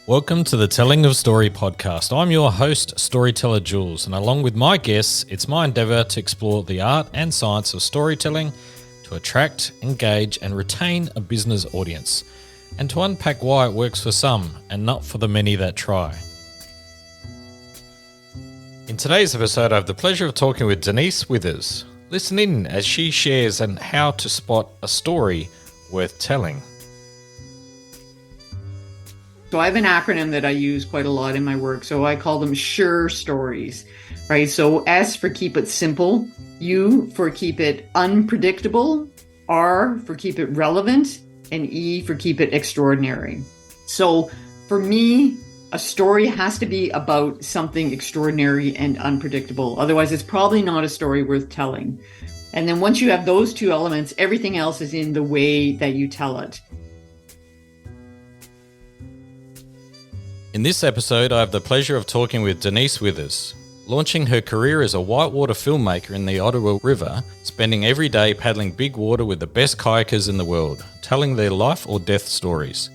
Welcome to the Telling of Story podcast. I'm your host, storyteller Jules, and along with my guests, it's my endeavour to explore the art and science of storytelling to attract, engage, and retain a business audience, and to unpack why it works for some and not for the many that try. In today's episode, I have the pleasure of talking with Denise Withers. Listen in as she shares on how to spot a story worth telling. So I have an acronym that I use quite a lot in my work. So I call them SURE stories, right? So S for keep it simple, U for keep it unpredictable, R for keep it relevant, and E for keep it extraordinary. So for me, a story has to be about something extraordinary and unpredictable. Otherwise, it's probably not a story worth telling. And then once you have those two elements, everything else is in the way that you tell it. In this episode, I have the pleasure of talking with Denise Withers. Launching her career as a whitewater filmmaker in the Ottawa River, spending every day paddling big water with the best kayakers in the world, telling their life or death stories.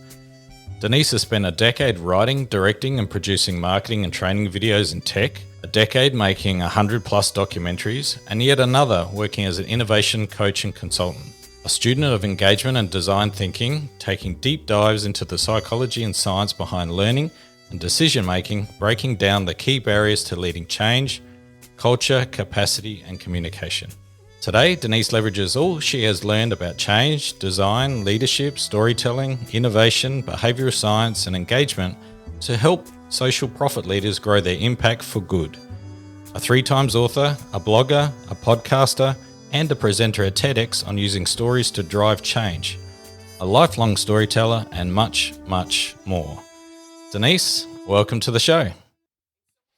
Denise has spent a decade writing, directing and producing marketing and training videos in tech, a decade making 100 plus documentaries, and yet another working as an innovation coach and consultant. A student of engagement and design thinking, taking deep dives into the psychology and science behind learning and decision making, breaking down the key barriers to leading change, culture, capacity and communication. Today, Denise leverages all she has learned about change, design, leadership, storytelling, innovation, behavioural science and engagement to help social profit leaders grow their impact for good. A 3 times author, a blogger, a podcaster, and a presenter at TEDx on using stories to drive change. A lifelong storyteller and much, much more. Denise, welcome to the show.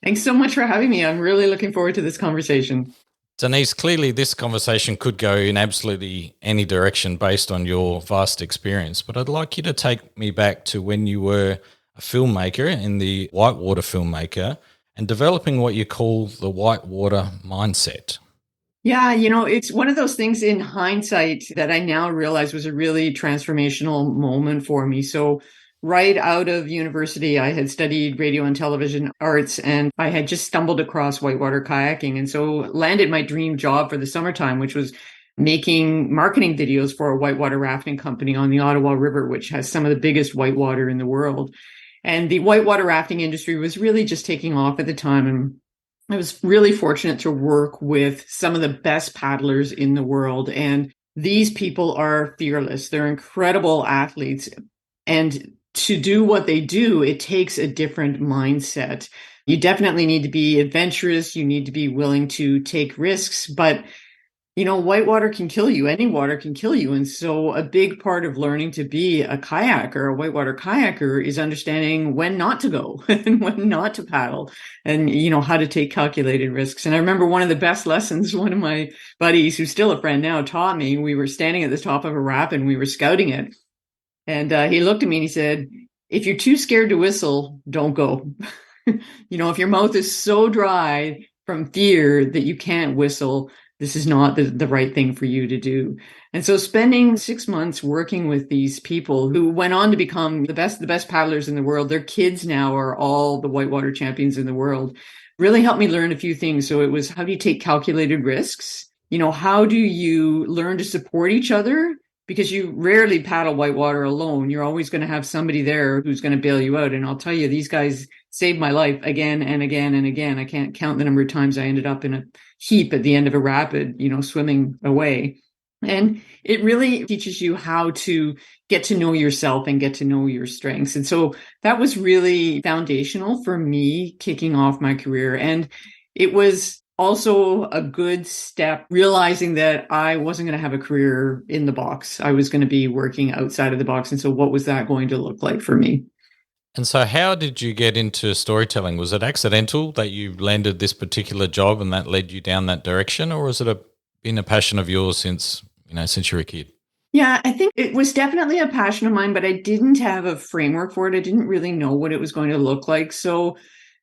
Thanks so much for having me. I'm really looking forward to this conversation. Denise, clearly this conversation could go in absolutely any direction based on your vast experience, but I'd like you to take me back to when you were a filmmaker in the whitewater filmmaker and developing what you call the whitewater mindset. Yeah, it's one of those things in hindsight that I now realize was a really transformational moment for me. So right out of university, I had studied radio and television arts, and I had just stumbled across whitewater kayaking. And so landed my dream job for the summertime, which was making marketing videos for a whitewater rafting company on the Ottawa River, which has some of the biggest whitewater in the world. And the whitewater rafting industry was really just taking off at the time. And I was really fortunate to work with some of the best paddlers in the world. And these people are fearless. They're incredible athletes. And to do what they do, it takes a different mindset. You definitely need to be adventurous. You need to be willing to take risks. But, whitewater can kill you. Any water can kill you. And so a big part of learning to be a kayaker, a whitewater kayaker, is understanding when not to go and when not to paddle and, how to take calculated risks. And I remember one of the best lessons one of my buddies, who's still a friend now, taught me. We were standing at the top of a rapid and we were scouting it. And he looked at me and he said, if you're too scared to whistle, don't go. If your mouth is so dry from fear that you can't whistle, this is not the right thing for you to do. And so spending 6 months working with these people who went on to become the best paddlers in the world, their kids now are all the whitewater champions in the world, really helped me learn a few things. So it was, how do you take calculated risks? How do you learn to support each other? Because you rarely paddle whitewater alone. You're always going to have somebody there who's going to bail you out. And I'll tell you, these guys saved my life again and again and again. I can't count the number of times I ended up in a heap at the end of a rapid, swimming away. And it really teaches you how to get to know yourself and get to know your strengths. And so that was really foundational for me kicking off my career. And it was also a good step, realizing that I wasn't going to have a career in the box. I was going to be working outside of the box. And so what was that going to look like for me? And so how did you get into storytelling? Was it accidental that you landed this particular job and that led you down that direction? Or was it been a passion of yours since you were a kid? Yeah, I think it was definitely a passion of mine, but I didn't have a framework for it. I didn't really know what it was going to look like. So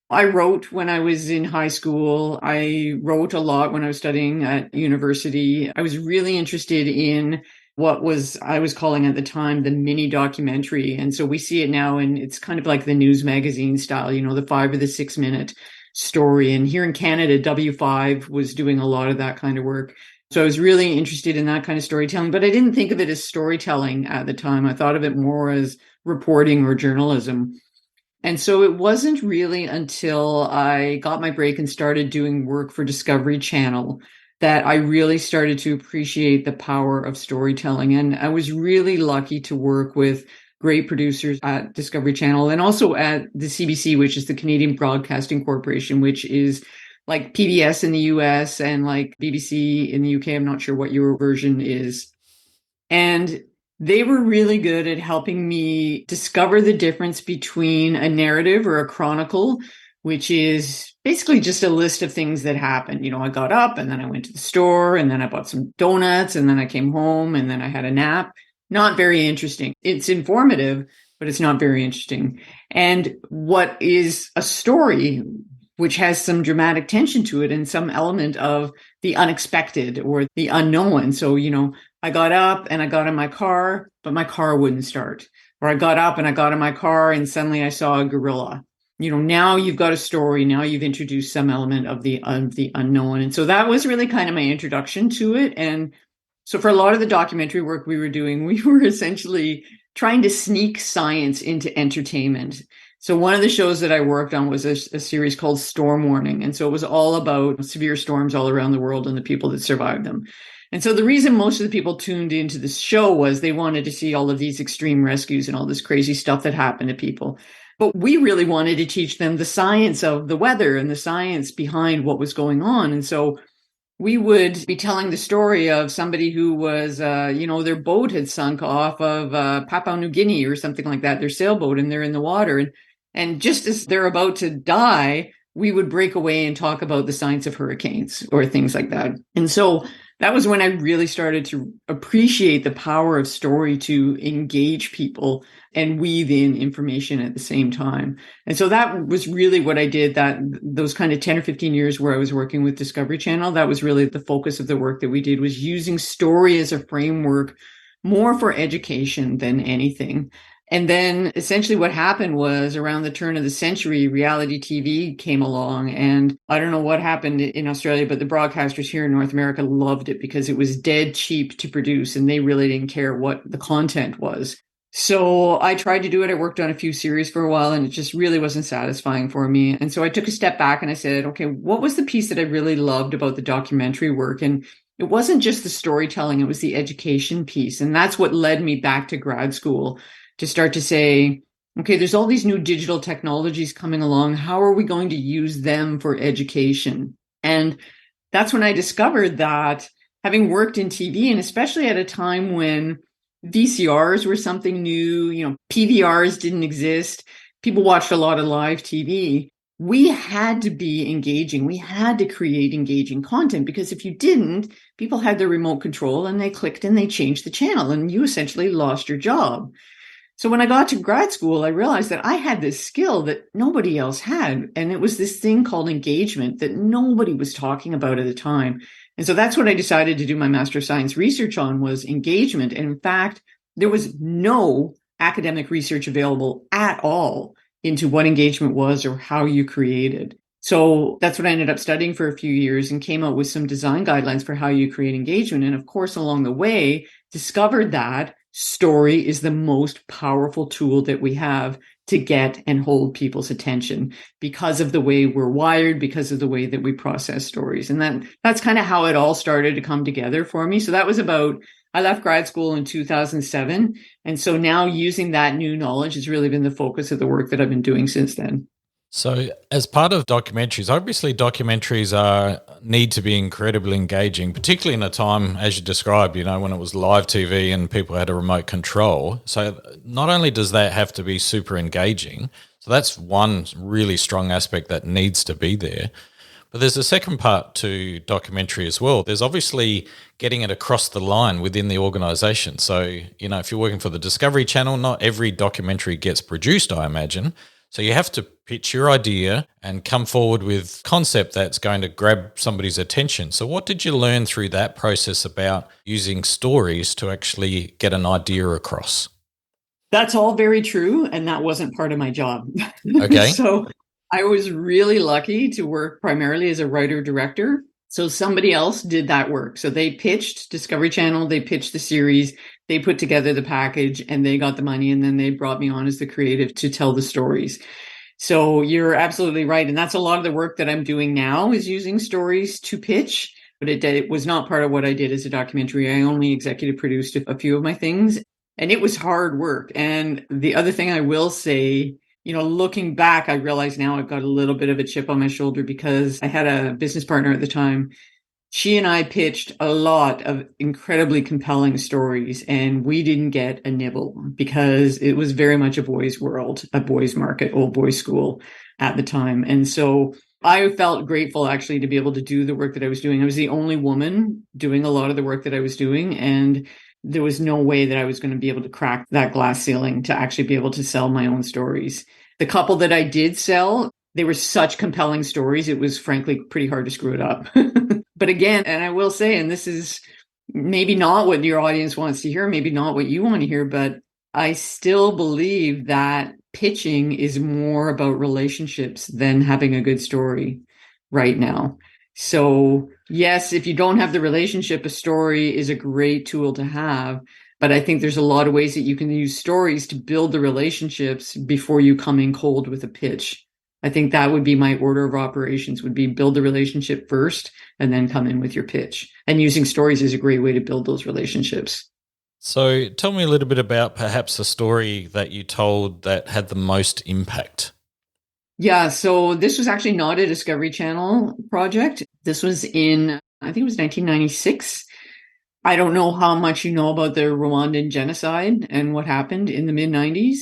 I wrote when I was in high school. I wrote a lot when I was studying at university. I was really interested in I was calling at the time the mini documentary. And so we see it now, and it's kind of like the news magazine style, the 5 or the 6 minute story. And here in Canada, W5 was doing a lot of that kind of work. So I was really interested in that kind of storytelling, but I didn't think of it as storytelling at the time. I thought of it more as reporting or journalism. And so it wasn't really until I got my break and started doing work for Discovery Channel that I really started to appreciate the power of storytelling. And I was really lucky to work with great producers at Discovery Channel and also at the CBC, which is the Canadian Broadcasting Corporation, which is like PBS in the US and like BBC in the UK. I'm not sure what your version is. And they were really good at helping me discover the difference between a narrative or a chronicle, which is basically just a list of things that happened. I got up and then I went to the store and then I bought some donuts and then I came home and then I had a nap. Not very interesting. It's informative, but it's not very interesting. And what is a story, which has some dramatic tension to it and some element of the unexpected or the unknown. So, I got up and I got in my car, but my car wouldn't start. Or I got up and I got in my car and suddenly I saw a gorilla. Now you've got a story. Now you've introduced some element of the unknown. And so that was really kind of my introduction to it. And so for a lot of the documentary work we were doing, we were essentially trying to sneak science into entertainment. So one of the shows that I worked on was a series called Storm Warning. And so it was all about severe storms all around the world and the people that survived them. And so the reason most of the people tuned into this show was they wanted to see all of these extreme rescues and all this crazy stuff that happened to people. But we really wanted to teach them the science of the weather and the science behind what was going on. And so we would be telling the story of somebody who was, their boat had sunk off of Papua New Guinea or something like that, their sailboat, and they're in the water. And just as they're about to die, we would break away and talk about the science of hurricanes or things like that. And so that was when I really started to appreciate the power of story to engage people and weave in information at the same time. And so that was really what I did, those kind of 10 or 15 years where I was working with Discovery Channel. That was really the focus of the work that we did, was using story as a framework more for education than anything. And then essentially what happened was around the turn of the century, reality TV came along. And I don't know what happened in Australia, but the broadcasters here in North America loved it because it was dead cheap to produce and they really didn't care what the content was. So I tried to do it. I worked on a few series for a while and it just really wasn't satisfying for me. And so I took a step back and I said, okay, what was the piece that I really loved about the documentary work? And it wasn't just the storytelling, it was the education piece. And that's what led me back to grad school, to start to say, okay, there's all these new digital technologies coming along. How are we going to use them for education? And that's when I discovered that, having worked in TV, and especially at a time when VCRs were something new, PVRs didn't exist, people watched a lot of live TV. We had to be engaging. We had to create engaging content, because if you didn't, people had their remote control and they clicked and they changed the channel and you essentially lost your job. So when I got to grad school, I realized that I had this skill that nobody else had. And it was this thing called engagement that nobody was talking about at the time. And so that's what I decided to do my Master of Science research on, was engagement. And in fact, there was no academic research available at all into what engagement was or how you created. So that's what I ended up studying for a few years and came out with some design guidelines for how you create engagement. And of course, along the way, discovered that story is the most powerful tool that we have to get and hold people's attention, because of the way we're wired, because of the way that we process stories. And that's kind of how it all started to come together for me. So that was I left grad school in 2007. And so now using that new knowledge has really been the focus of the work that I've been doing since then. So as part of documentaries, obviously documentaries need to be incredibly engaging, particularly in a time, as you described, when it was live TV and people had a remote control. So not only does that have to be super engaging, so that's one really strong aspect that needs to be there. But there's a second part to documentary as well. There's obviously getting it across the line within the organisation. So, if you're working for the Discovery Channel, not every documentary gets produced, I imagine. So you have to pitch your idea and come forward with concept that's going to grab somebody's attention. So what did you learn through that process about using stories to actually get an idea across? That's all very true. And that wasn't part of my job. Okay. So I was really lucky to work primarily as a writer director. So somebody else did that work. So they pitched Discovery Channel, they pitched the series, they put together the package, and they got the money. And then they brought me on as the creative to tell the stories. So you're absolutely right. And that's a lot of the work that I'm doing now, is using stories to pitch. But it was not part of what I did as a documentary. I only executive produced a few of my things. And it was hard work. And the other thing I will say, looking back, I realize now I've got a little bit of a chip on my shoulder, because I had a business partner at the time. She and I pitched a lot of incredibly compelling stories, and we didn't get a nibble, because it was very much a boys' world, a boys' market, old boys' school at the time. And so I felt grateful actually to be able to do the work that I was doing. I was the only woman doing a lot of the work that I was doing, and there was no way that I was going to be able to crack that glass ceiling to actually be able to sell my own stories. The couple that I did sell, they were such compelling stories. It was frankly pretty hard to screw it up. But again, and I will say, and this is maybe not what your audience wants to hear, maybe not what you want to hear, but I still believe that pitching is more about relationships than having a good story right now. So yes, if you don't have the relationship, a story is a great tool to have. But I think there's a lot of ways that you can use stories to build the relationships before you come in cold with a pitch. I think that would be my order of operations, would be build the relationship first and then come in with your pitch. And using stories is a great way to build those relationships. So tell me a little bit about perhaps a story that you told that had the most impact. Yeah, so this was actually not a Discovery Channel project. This was in, I think it was 1996. I don't know how much you know about the Rwandan genocide and what happened in the mid-90s.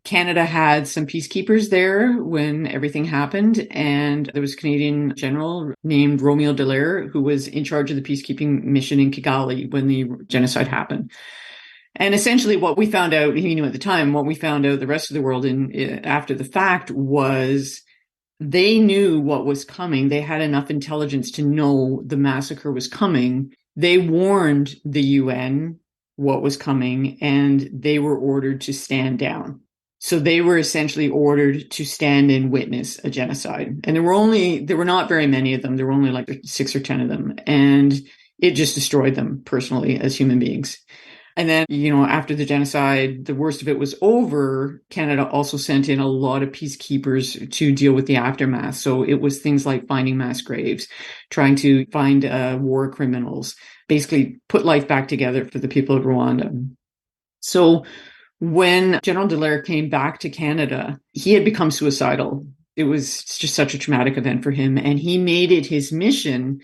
Canada had some peacekeepers there when everything happened, and there was a Canadian general named Romeo Dallaire who was in charge of the peacekeeping mission in Kigali when the genocide happened. And essentially what we found out, at the time, what we found out the rest of the world after the fact was they knew what was coming. They had enough intelligence to know the massacre was coming. They warned the UN what was coming, and they were ordered to stand down. So they were essentially ordered to stand and witness a genocide. And there were not very many of them. There were only like 6 or 10 of them. And it just destroyed them personally as human beings. And then, after the genocide, the worst of it was over, Canada also sent in a lot of peacekeepers to deal with the aftermath. So it was things like finding mass graves, trying to find war criminals, basically put life back together for the people of Rwanda. So when General Dallaire came back to Canada, he had become suicidal. It was just such a traumatic event for him. And he made it his mission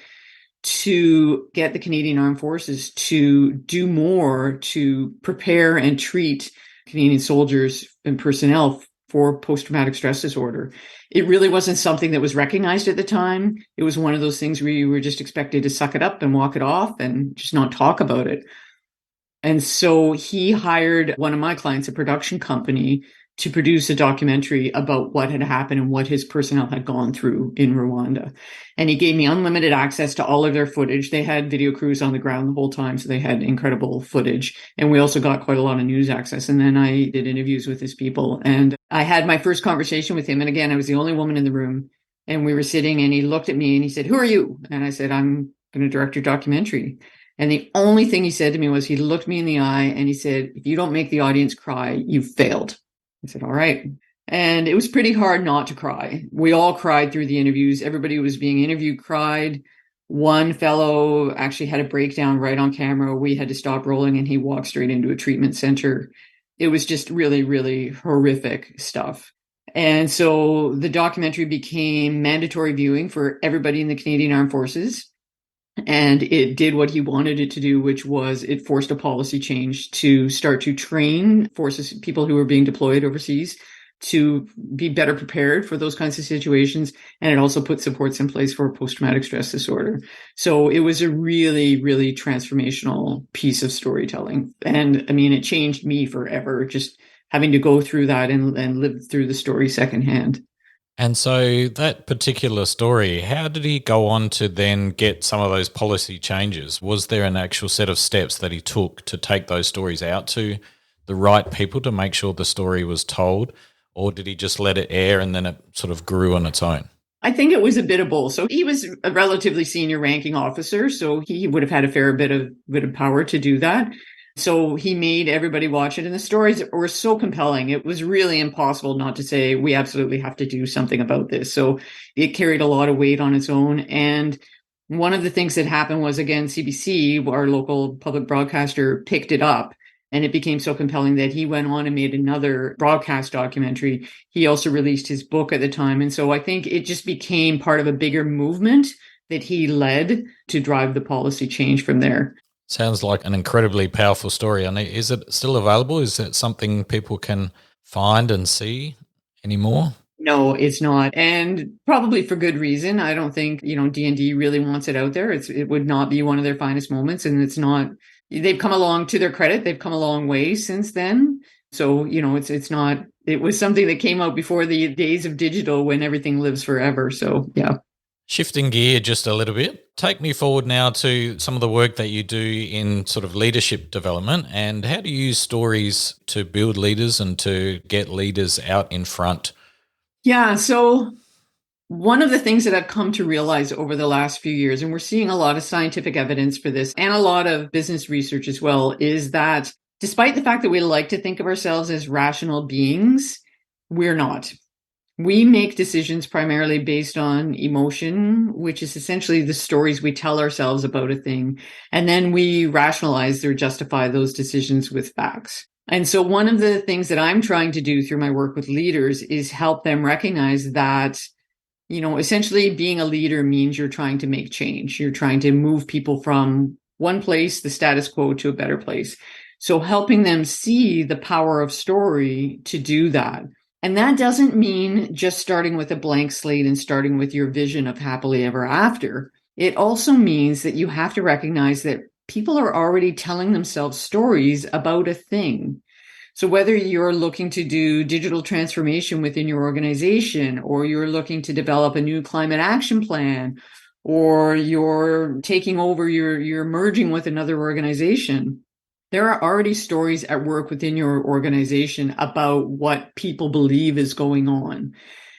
to get the Canadian Armed Forces to do more to prepare and treat Canadian soldiers and personnel for post-traumatic stress disorder. It really wasn't something that was recognized at the time. It was one of those things where you were just expected to suck it up and walk it off and just not talk about it. And so he hired one of my clients, a production company, to produce a documentary about what had happened and what his personnel had gone through in Rwanda. And he gave me unlimited access to all of their footage. They had video crews on the ground the whole time, so they had incredible footage. And we also got quite a lot of news access. And then I did interviews with his people. And I had my first conversation with him. And again, I was the only woman in the room. And we were sitting and he looked at me and he said, "Who are you?" And I said, "I'm going to direct your documentary." And the only thing he said to me was, he looked me in the eye and he said, "If you don't make the audience cry, you've failed." I said, "All right." And it was pretty hard not to cry. We all cried through the interviews. Everybody who was being interviewed cried. One fellow actually had a breakdown right on camera. We had to stop rolling and he walked straight into a treatment center. It was just really, really horrific stuff. And so the documentary became mandatory viewing for everybody in the Canadian Armed Forces. And it did what he wanted it to do, which was it forced a policy change to start to train forces, people who were being deployed overseas, to be better prepared for those kinds of situations. And it also put supports in place for post-traumatic stress disorder. So it was a really, really transformational piece of storytelling. And I mean, it changed me forever, just having to go through that and live through the story secondhand. And so that particular story, how did he go on to then get some of those policy changes? Was there an actual set of steps that he took to take those stories out to the right people to make sure the story was told? Or did he just let it air and then it sort of grew on its own? I think it was a bit of both. So he was a relatively senior ranking officer, so he would have had a fair bit of power to do that. So he made everybody watch it, and the stories were so compelling. It was really impossible not to say, we absolutely have to do something about this. So it carried a lot of weight on its own. And one of the things that happened was, again, CBC, our local public broadcaster, picked it up. And it became so compelling that he went on and made another broadcast documentary. He also released his book at the time. And so I think it just became part of a bigger movement that he led to drive the policy change from there. Sounds like an incredibly powerful story. And is it still available? Is it something people can find and see anymore? No, it's not. And probably for good reason. I don't think, D&D really wants it out there. It would not be one of their finest moments. And it's not, they've come along, to their credit, they've come a long way since then. So, it's not, it was something that came out before the days of digital when everything lives forever. So, yeah. Shifting gear just a little bit, take me forward now to some of the work that you do in sort of leadership development, and how do you use stories to build leaders and to get leaders out in front? Yeah, so one of the things that I've come to realize over the last few years, and we're seeing a lot of scientific evidence for this and a lot of business research as well, is that despite the fact that we like to think of ourselves as rational beings, we're not. We make decisions primarily based on emotion, which is essentially the stories we tell ourselves about a thing. And then we rationalize or justify those decisions with facts. And so one of the things that I'm trying to do through my work with leaders is help them recognize that, essentially being a leader means you're trying to make change. You're trying to move people from one place, the status quo, to a better place. So helping them see the power of story to do that. And that doesn't mean just starting with a blank slate and starting with your vision of happily ever after. It also means that you have to recognize that people are already telling themselves stories about a thing. So whether you're looking to do digital transformation within your organization, or you're looking to develop a new climate action plan, or you're taking over, you're merging with another organization, there are already stories at work within your organization about what people believe is going on.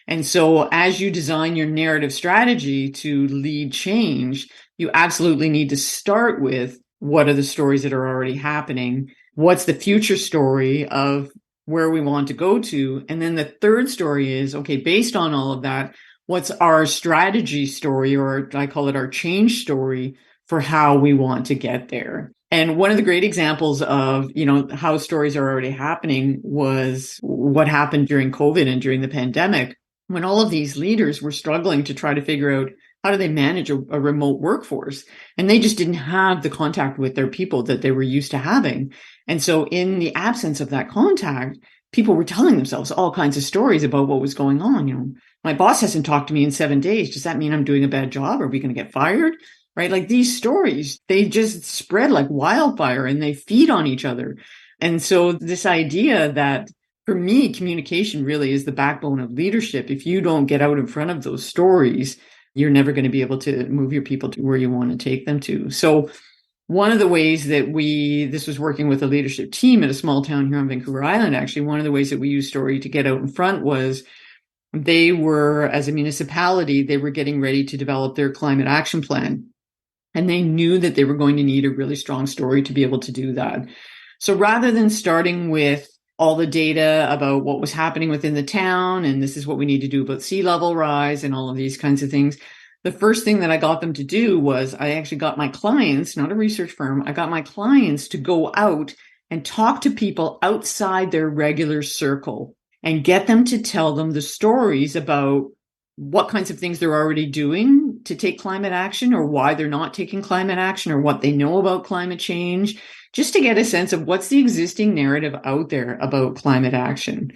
And so as you design your narrative strategy to lead change, you absolutely need to start with, what are the stories that are already happening? What's the future story of where we want to go to? And then the third story is, okay, based on all of that, what's our strategy story, or I call it our change story, for how we want to get there? And one of the great examples of, how stories are already happening was what happened during COVID and during the pandemic, when all of these leaders were struggling to try to figure out, how do they manage a remote workforce? And they just didn't have the contact with their people that they were used to having. And so in the absence of that contact, people were telling themselves all kinds of stories about what was going on. My boss hasn't talked to me in 7 days. Does that mean I'm doing a bad job? Are we going to get fired? Right? Like, these stories, they just spread like wildfire and they feed on each other. And so this idea that, for me, communication really is the backbone of leadership. If you don't get out in front of those stories, you're never going to be able to move your people to where you want to take them to. So one of the ways that this was working with a leadership team at a small town here on Vancouver Island, actually, one of the ways that we used story to get out in front was, they were, as a municipality, they were getting ready to develop their climate action plan. And they knew that they were going to need a really strong story to be able to do that. So rather than starting with all the data about what was happening within the town, and this is what we need to do about sea level rise and all of these kinds of things, the first thing that I got them to do was, I actually got my clients, not a research firm, I got my clients to go out and talk to people outside their regular circle and get them to tell them the stories about what kinds of things they're already doing to take climate action, or why they're not taking climate action, or what they know about climate change, just to get a sense of what's the existing narrative out there about climate action.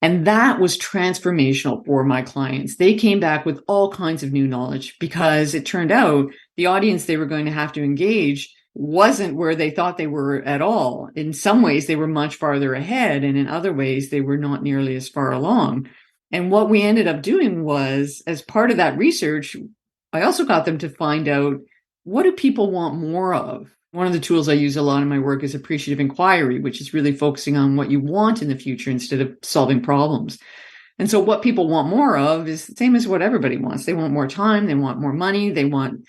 And that was transformational for my clients. They came back with all kinds of new knowledge, because it turned out the audience they were going to have to engage wasn't where they thought they were at all. In some ways, they were much farther ahead, and in other ways, they were not nearly as far along. And what we ended up doing was, as part of that research, I also got them to find out, what do people want more of? One of the tools I use a lot in my work is appreciative inquiry, which is really focusing on what you want in the future instead of solving problems. And so what people want more of is the same as what everybody wants. They want more time. They want more money. They want,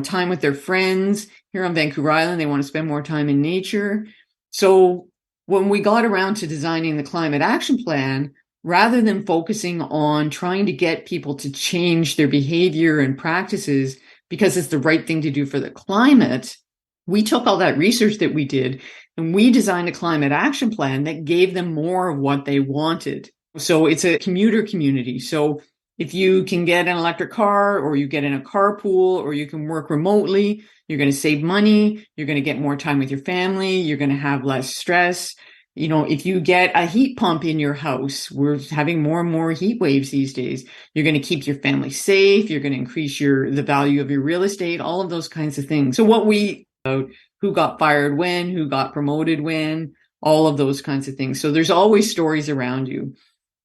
time with their friends. Here on Vancouver Island, they want to spend more time in nature. So when we got around to designing the climate action plan, rather than focusing on trying to get people to change their behavior and practices because it's the right thing to do for the climate, we took all that research that we did and we designed a climate action plan that gave them more of what they wanted. So it's a commuter community. So if you can get an electric car, or you get in a carpool, or you can work remotely, you're going to save money. You're going to get more time with your family. You're going to have less stress. If you get a heat pump in your house, we're having more and more heat waves these days. You're going to keep your family safe. You're going to increase the value of your real estate, all of those kinds of things. So who got fired when, who got promoted when, all of those kinds of things. So there's always stories around you.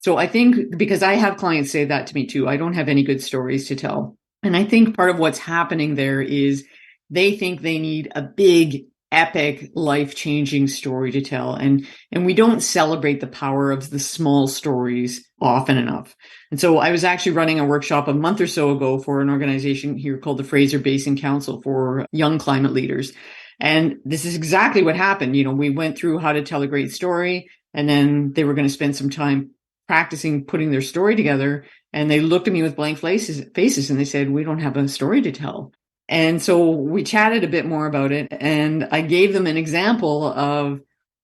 So I think, because I have clients say that to me too, I don't have any good stories to tell. And I think part of what's happening there is they think they need a big, epic, life-changing story to tell. And we don't celebrate the power of the small stories often enough. And so I was actually running a workshop a month or so ago for an organization here called the Fraser Basin Council for young climate leaders. And this is exactly what happened. We went through how to tell a great story, and then they were going to spend some time practicing putting their story together. And they looked at me with blank faces and they said, "We don't have a story to tell." And so we chatted a bit more about it. And I gave them an example of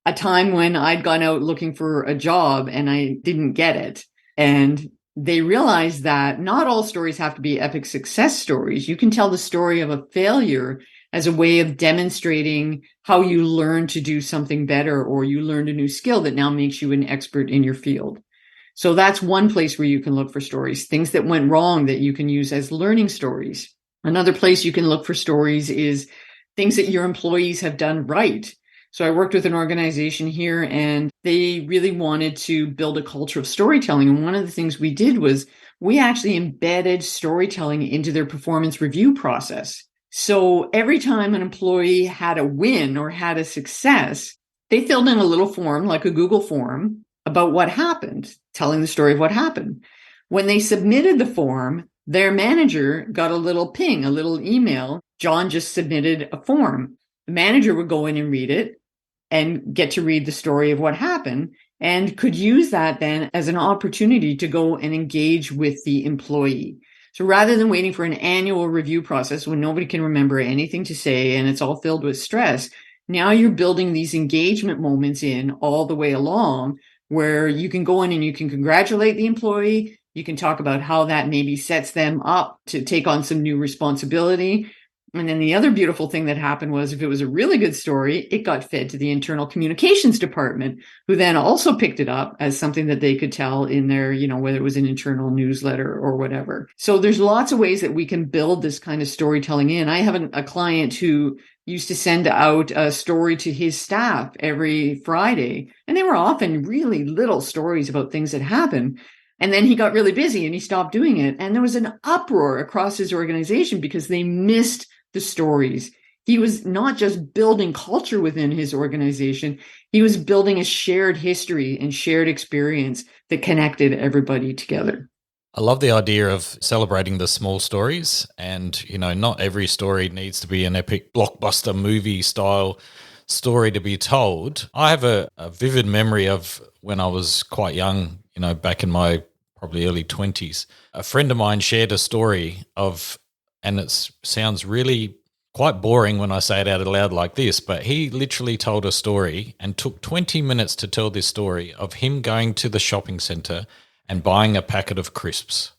a time when I'd gone out looking for a job and I didn't get it. And they realized that not all stories have to be epic success stories. You can tell the story of a failure as a way of demonstrating how you learn to do something better, or you learned a new skill that now makes you an expert in your field. So that's one place where you can look for stories, things that went wrong that you can use as learning stories. Another place you can look for stories is things that your employees have done right. So I worked with an organization here, and they really wanted to build a culture of storytelling. And one of the things we did was we actually embedded storytelling into their performance review process. So every time an employee had a win or had a success, they filled in a little form, like a Google form, about what happened, telling the story of what happened. When they submitted the form, their manager got a little ping, a little email. John just submitted a form. The manager would go in and read it and get to read the story of what happened, and could use that then as an opportunity to go and engage with the employee. So rather than waiting for an annual review process when nobody can remember anything to say and it's all filled with stress, now you're building these engagement moments in all the way along, where you can go in and you can congratulate the employee. You can talk about how that maybe sets them up to take on some new responsibility. And then the other beautiful thing that happened was, if it was a really good story, it got fed to the internal communications department, who then also picked it up as something that they could tell in their, whether it was an internal newsletter or whatever. So there's lots of ways that we can build this kind of storytelling in. I have a client who used to send out a story to his staff every Friday, and they were often really little stories about things that happened. And then he got really busy and he stopped doing it. And there was an uproar across his organization because they missed the stories. He was not just building culture within his organization, he was building a shared history and shared experience that connected everybody together. I love the idea of celebrating the small stories, and, not every story needs to be an epic blockbuster movie style story to be told. I have a vivid memory of when I was quite young, back in my probably early 20s. A friend of mine shared a story and it sounds really quite boring when I say it out loud like this, but he literally told a story and took 20 minutes to tell this story of him going to the shopping centre and buying a packet of crisps.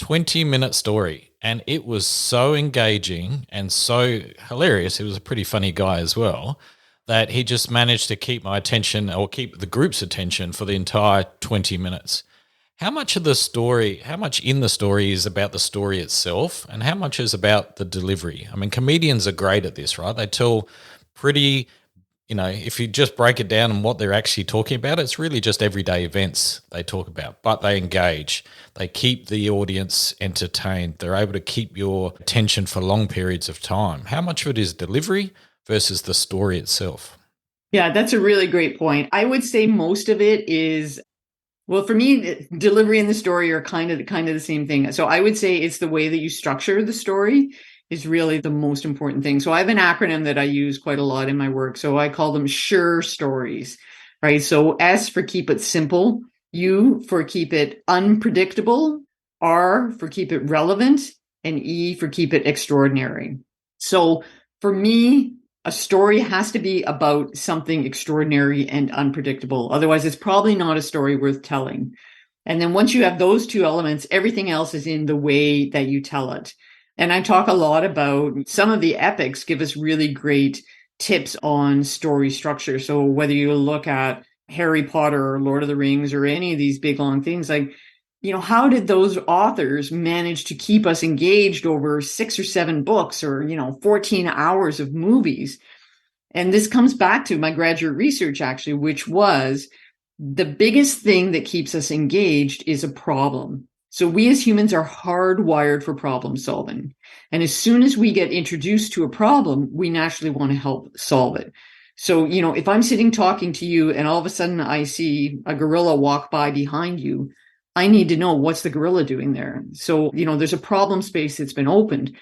20-minute story. And it was so engaging and so hilarious. He was a pretty funny guy as well, that he just managed to keep my attention, or keep the group's attention, for the entire 20 minutes. How much in the story is about the story itself, and how much is about the delivery? I mean, comedians are great at this, right? They tell pretty, if you just break it down and what they're actually talking about, it's really just everyday events they talk about, but they engage. They keep the audience entertained. They're able to keep your attention for long periods of time. How much of it is delivery versus the story itself? Yeah, that's a really great point. I would say most of it is, well, for me, delivery and the story are kind of the same thing. So I would say it's the way that you structure the story is really the most important thing. So I have an acronym that I use quite a lot in my work. So I call them SURE stories, right? So S for keep it simple, U for keep it unpredictable, R for keep it relevant, and E for keep it extraordinary. So for me, a story has to be about something extraordinary and unpredictable. Otherwise, it's probably not a story worth telling. And then once you have those two elements, everything else is in the way that you tell it. And I talk a lot about some of the epics give us really great tips on story structure. So whether you look at Harry Potter or Lord of the Rings or any of these big long things, like, how did those authors manage to keep us engaged over 6 or 7 books or, 14 hours of movies? And this comes back to my graduate research, actually, which was the biggest thing that keeps us engaged is a problem. So we as humans are hardwired for problem solving. And as soon as we get introduced to a problem, we naturally want to help solve it. So, if I'm sitting talking to you and all of a sudden I see a gorilla walk by behind you, I need to know what's the gorilla doing there. So, there's a problem space that's been opened.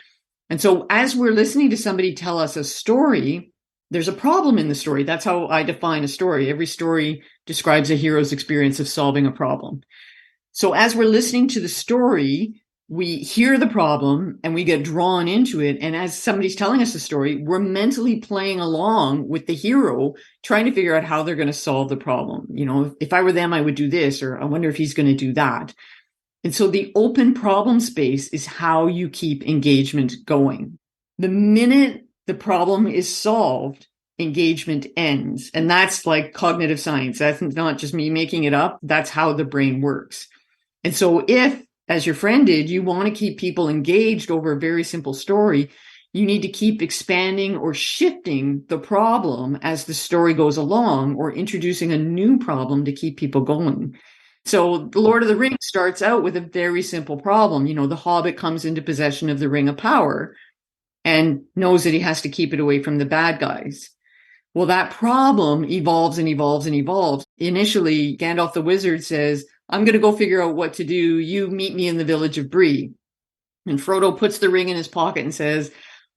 And so as we're listening to somebody tell us a story, there's a problem in the story. That's how I define a story. Every story describes a hero's experience of solving a problem. So as we're listening to the story, we hear the problem and we get drawn into it. And as somebody's telling us a story, we're mentally playing along with the hero, trying to figure out how they're going to solve the problem. If I were them, I would do this, or I wonder if he's going to do that. And so the open problem space is how you keep engagement going. The minute the problem is solved, engagement ends. And that's like cognitive science. That's not just me making it up. That's how the brain works. And so if, as your friend did, you want to keep people engaged over a very simple story, you need to keep expanding or shifting the problem as the story goes along, or introducing a new problem to keep people going. So The Lord of the Rings starts out with a very simple problem. The Hobbit comes into possession of the Ring of Power and knows that he has to keep it away from the bad guys. Well, that problem evolves and evolves and evolves. Initially, Gandalf the Wizard says, I'm going to go figure out what to do. You meet me in the village of Bree. And Frodo puts the ring in his pocket and says,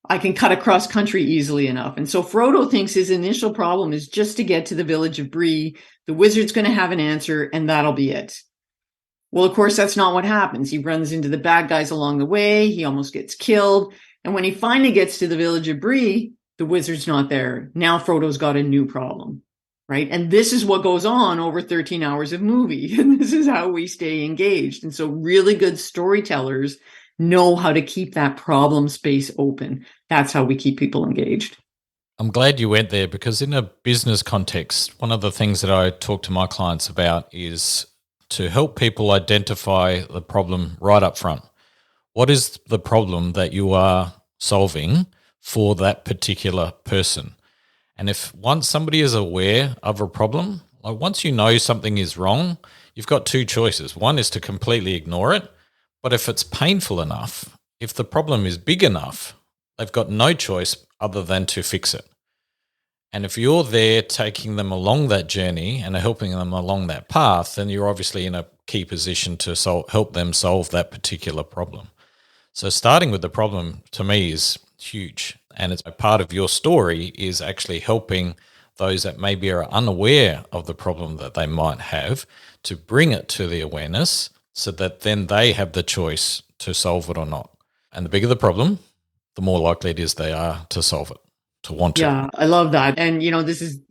I can cut across country easily enough. And so Frodo thinks his initial problem is just to get to the village of Bree. The wizard's going to have an answer, and that'll be it. Well, of course, that's not what happens. He runs into the bad guys along the way. He almost gets killed. And when he finally gets to the village of Bree, the wizard's not there. Now Frodo's got a new problem, right? And this is what goes on over 13 hours of movie. And this is how we stay engaged. And so really good storytellers know how to keep that problem space open. That's how we keep people engaged. I'm glad you went there, because in a business context, one of the things that I talk to my clients about is to help people identify the problem right up front. What is the problem that you are solving for that particular person? And if once somebody is aware of a problem, like once you know something is wrong, you've got 2 choices. One is to completely ignore it. But if it's painful enough, if the problem is big enough, they've got no choice other than to fix it. And if you're there taking them along that journey and helping them along that path, then you're obviously in a key position to help them solve that particular problem. So starting with the problem, to me, is huge. And it's a part of your story is actually helping those that maybe are unaware of the problem that they might have to bring it to the awareness, so that then they have the choice to solve it or not. And the bigger the problem, the more likely it is they are to solve it, to want to. Yeah, I love that. And,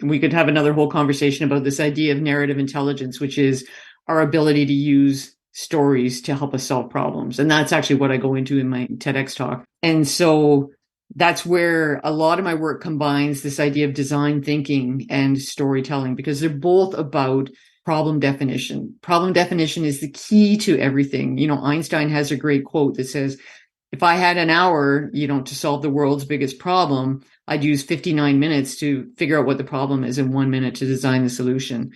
we could have another whole conversation about this idea of narrative intelligence, which is our ability to use stories to help us solve problems. And that's actually what I go into in my TEDx talk. And so that's where a lot of my work combines this idea of design thinking and storytelling, because they're both about problem definition. Problem definition is the key to everything. Einstein has a great quote that says, if I had an hour, to solve the world's biggest problem, I'd use 59 minutes to figure out what the problem is and 1 minute to design the solution.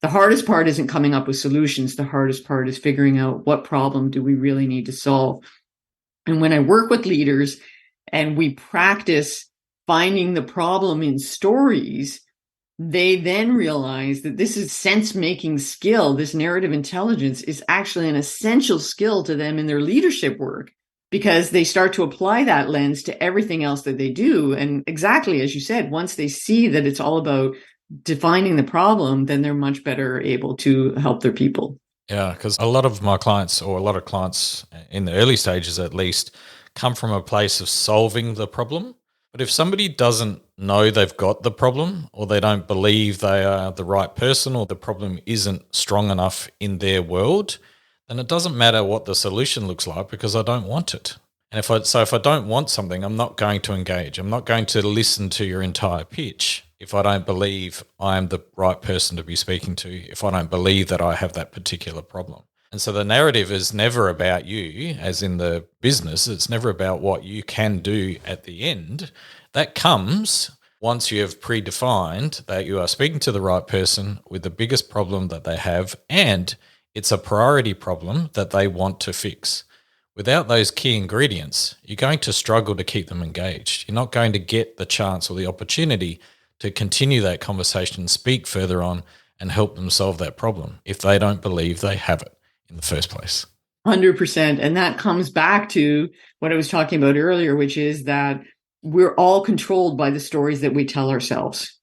The hardest part isn't coming up with solutions. The hardest part is figuring out what problem do we really need to solve. And when I work with leaders and we practice finding the problem in stories, they then realize that this is sense-making skill, this narrative intelligence is actually an essential skill to them in their leadership work, because they start to apply that lens to everything else that they do. And exactly as you said, once they see that it's all about defining the problem, then they're much better able to help their people. Yeah, because a lot of my clients, or a lot of clients in the early stages at least, come from a place of solving the problem. But if somebody doesn't know they've got the problem, or they don't believe they are the right person, or the problem isn't strong enough in their world, then it doesn't matter what the solution looks like, because I don't want it. And if I don't want something, I'm not going to engage. I'm not going to listen to your entire pitch if I don't believe I'm the right person to be speaking to, if I don't believe that I have that particular problem. And so the narrative is never about you, as in the business. It's never about what you can do at the end. That comes once you have predefined that you are speaking to the right person with the biggest problem that they have, and it's a priority problem that they want to fix. Without those key ingredients, you're going to struggle to keep them engaged. You're not going to get the chance or the opportunity to continue that conversation, speak further on, and help them solve that problem if they don't believe they have it in the first place. 100%. And that comes back to what I was talking about earlier, which is that we're all controlled by the stories that we tell ourselves.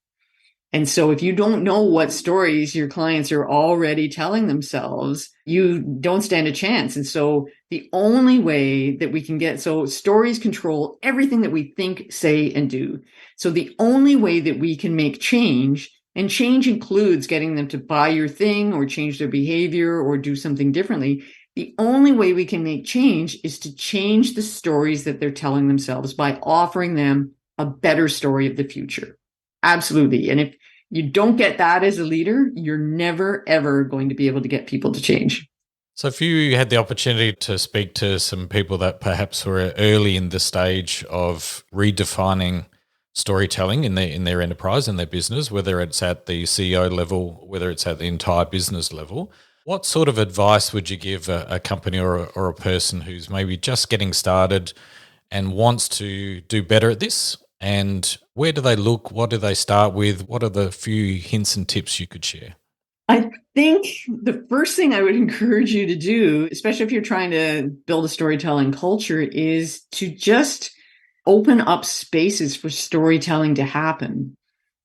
And so if you don't know what stories your clients are already telling themselves, you don't stand a chance. And so the only way that we can so stories control everything that we think, say, and do. So the only way that we can make change, and change includes getting them to buy your thing or change their behavior or do something differently. The only way we can make change is to change the stories that they're telling themselves by offering them a better story of the future. Absolutely. And if you don't get that as a leader, you're never, ever going to be able to get people to change. So if you had the opportunity to speak to some people that perhaps were early in the stage of redefining storytelling in their enterprise, in their business, whether it's at the CEO level, whether it's at the entire business level, what sort of advice would you give a company or a person who's maybe just getting started and wants to do better at this? And where do they look? What do they start with? What are the few hints and tips you could share? I think the first thing I would encourage you to do, especially if you're trying to build a storytelling culture, is to just open up spaces for storytelling to happen.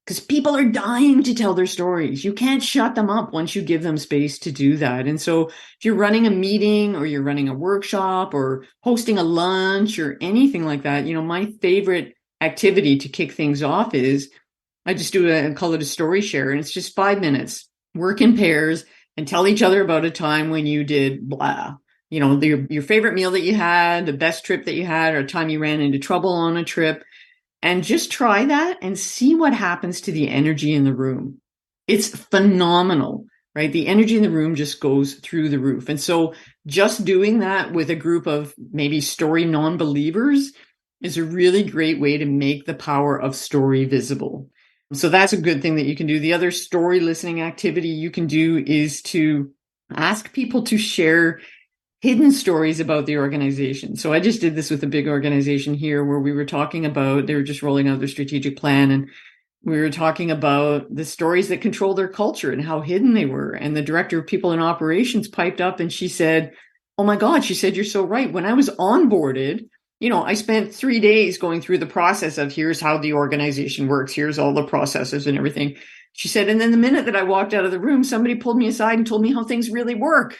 Because people are dying to tell their stories. You can't shut them up once you give them space to do that. And so if you're running a meeting or you're running a workshop or hosting a lunch or anything like that, my favorite activity to kick things off is I just call it a story share. And it's just 5 minutes, work in pairs and tell each other about a time when you did blah. Your favorite meal that you had, the best trip that you had, or a time you ran into trouble on a trip. And just try that and see what happens to the energy in the room. It's phenomenal, right? The energy in the room just goes through the roof. And so just doing that with a group of maybe story non-believers is a really great way to make the power of story visible. So that's a good thing that you can do. The other story listening activity you can do is to ask people to share hidden stories about the organization. So I just did this with a big organization here where we were talking about, they were just rolling out their strategic plan, and we were talking about the stories that control their culture and how hidden they were. And the director of people and operations piped up and she said, oh my God, she said, you're so right. When I was onboarded, I spent 3 days going through the process of here's how the organization works. Here's all the processes and everything. She said, and then the minute that I walked out of the room, somebody pulled me aside and told me how things really work.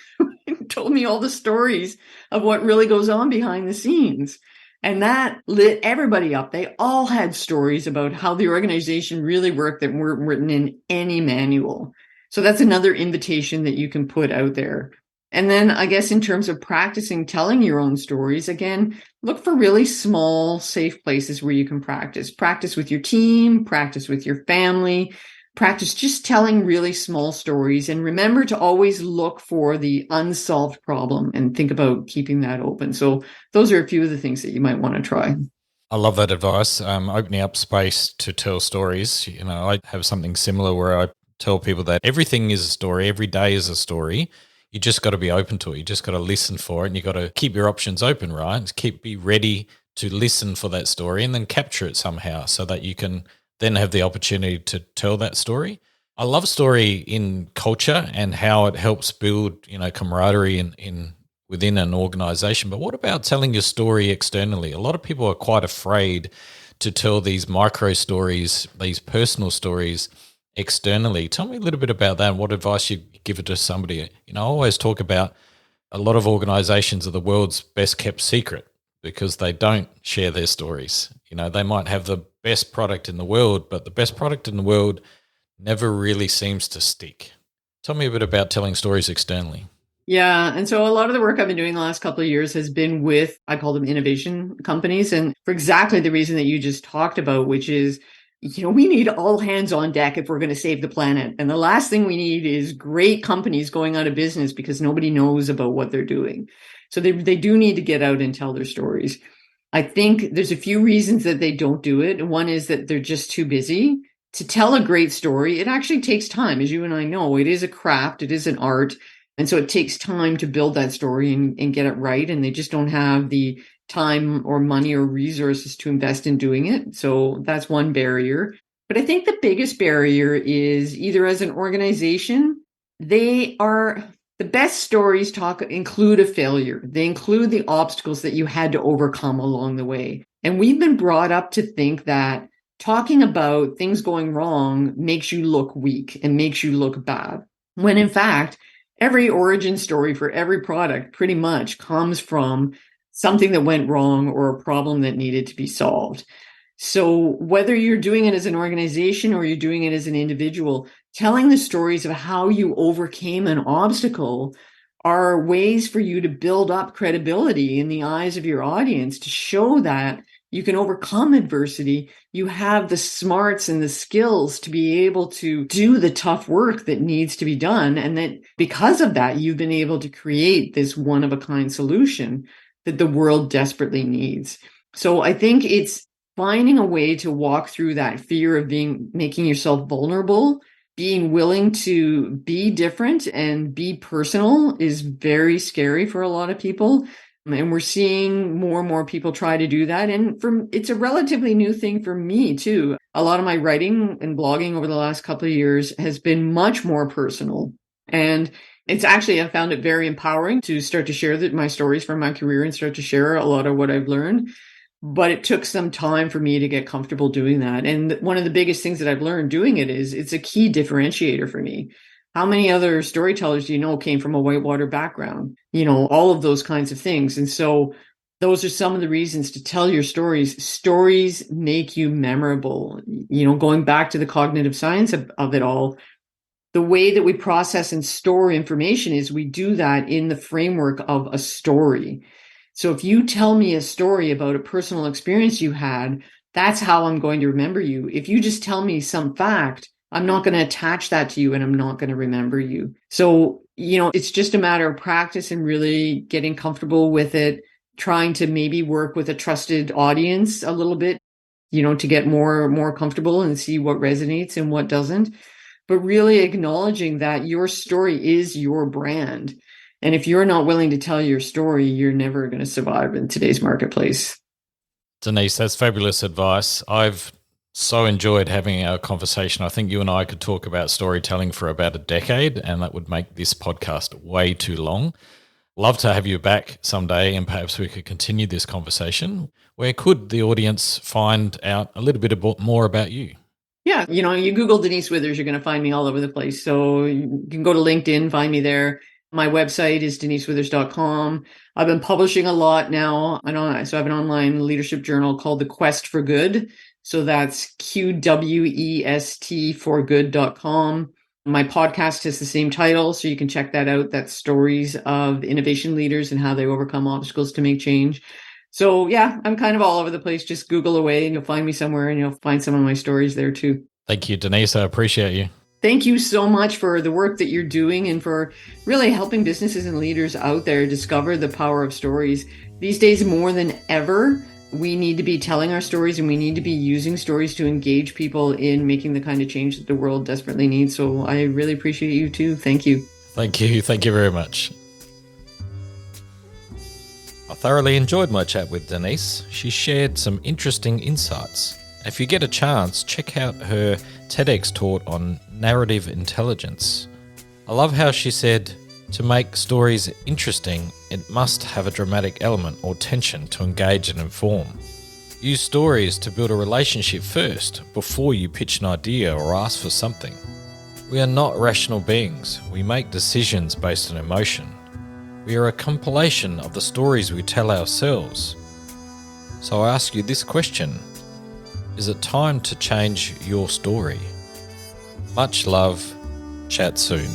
Told me all the stories of what really goes on behind the scenes. And that lit everybody up. They all had stories about how the organization really worked that weren't written in any manual. So that's another invitation that you can put out there. And then I guess in terms of practicing telling your own stories, again, look for really small, safe places where you can practice. Practice with your team, practice with your family. practice just telling really small stories, and remember to always look for the unsolved problem and think about keeping that open. So those are a few of the things that you might want to try. I love that advice. Opening up space to tell stories. I have something similar where I tell people that everything is a story. Every day is a story. You just got to be open to it. You just got to listen for it, and you got to keep your options open, right? Be ready to listen for that story and then capture it somehow so that you can then have the opportunity to tell that story. I love story in culture and how it helps build, camaraderie in within an organization. But what about telling your story externally? A lot of people are quite afraid to tell these micro stories, these personal stories externally. Tell me a little bit about that and what advice you give it to somebody. I always talk about a lot of organizations are the world's best kept secret because they don't share their stories. They might have the best product in the world, but the best product in the world never really seems to stick. Tell me a bit about telling stories externally. Yeah. And so a lot of the work I've been doing the last couple of years has been with, I call them innovation companies. And for exactly the reason that you just talked about, which is, we need all hands on deck if we're going to save the planet. And the last thing we need is great companies going out of business because nobody knows about what they're doing. So they do need to get out and tell their stories. I think there's a few reasons that they don't do it. One is that they're just too busy. To tell a great story, it actually takes time. As you and I know, it is a craft, it is an art. And so it takes time to build that story and get it right. And they just don't have the time or money or resources to invest in doing it. So that's one barrier. But I think the biggest barrier is either as an organization, the best stories include a failure. They include the obstacles that you had to overcome along the way. And we've been brought up to think that talking about things going wrong makes you look weak and makes you look bad. When in fact, every origin story for every product pretty much comes from something that went wrong or a problem that needed to be solved. So whether you're doing it as an organization or you're doing it as an individual, telling the stories of how you overcame an obstacle are ways for you to build up credibility in the eyes of your audience to show that you can overcome adversity. You have the smarts and the skills to be able to do the tough work that needs to be done. And that because of that, you've been able to create this one-of-a-kind solution that the world desperately needs. So I think it's finding a way to walk through that fear of making yourself vulnerable, being willing to be different and be personal is very scary for a lot of people. And we're seeing more and more people try to do that. And it's a relatively new thing for me too. A lot of my writing and blogging over the last couple of years has been much more personal. And it's actually, I found it very empowering to start to share my stories from my career and start to share a lot of what I've learned. But it took some time for me to get comfortable doing that. And one of the biggest things that I've learned doing it is it's a key differentiator for me. How many other storytellers do you know came from a whitewater background? All of those kinds of things. And so those are some of the reasons to tell your stories. Stories make you memorable. Going back to the cognitive science of it all, the way that we process and store information is we do that in the framework of a story. So if you tell me a story about a personal experience you had, that's how I'm going to remember you. If you just tell me some fact, I'm not going to attach that to you and I'm not going to remember you. So, it's just a matter of practice and really getting comfortable with it, trying to maybe work with a trusted audience a little bit, to get more comfortable and see what resonates and what doesn't. But really acknowledging that your story is your brand. And if you're not willing to tell your story, you're never going to survive in today's marketplace. Denise, that's fabulous advice. I've so enjoyed having our conversation. I think you and I could talk about storytelling for about a decade, and that would make this podcast way too long. Love to have you back someday, and perhaps we could continue this conversation. Where could the audience find out a little bit more about you? Yeah, you Google Denise Withers, you're going to find me all over the place. So you can go to LinkedIn, find me there. My website is denisewithers.com. I've been publishing a lot now. So I have an online leadership journal called The Quest for Good. So that's QWEST for good.com. My podcast has the same title, so you can check that out. That's stories of innovation leaders and how they overcome obstacles to make change. So yeah, I'm kind of all over the place. Just Google away and you'll find me somewhere and you'll find some of my stories there too. Thank you, Denise. I appreciate you. Thank you so much for the work that you're doing and for really helping businesses and leaders out there discover the power of stories. These days, more than ever, we need to be telling our stories and we need to be using stories to engage people in making the kind of change that the world desperately needs. So I really appreciate you too. Thank you. Thank you. Thank you very much. I thoroughly enjoyed my chat with Denise. She shared some interesting insights. If you get a chance, check out her TEDx talk on narrative intelligence. I love how she said, to make stories interesting, it must have a dramatic element or tension to engage and inform. Use stories to build a relationship first, before you pitch an idea or ask for something. We are not rational beings. We make decisions based on emotion. We are a compilation of the stories we tell ourselves. So I ask you this question. Is it time to change your story? Much love. Chat soon.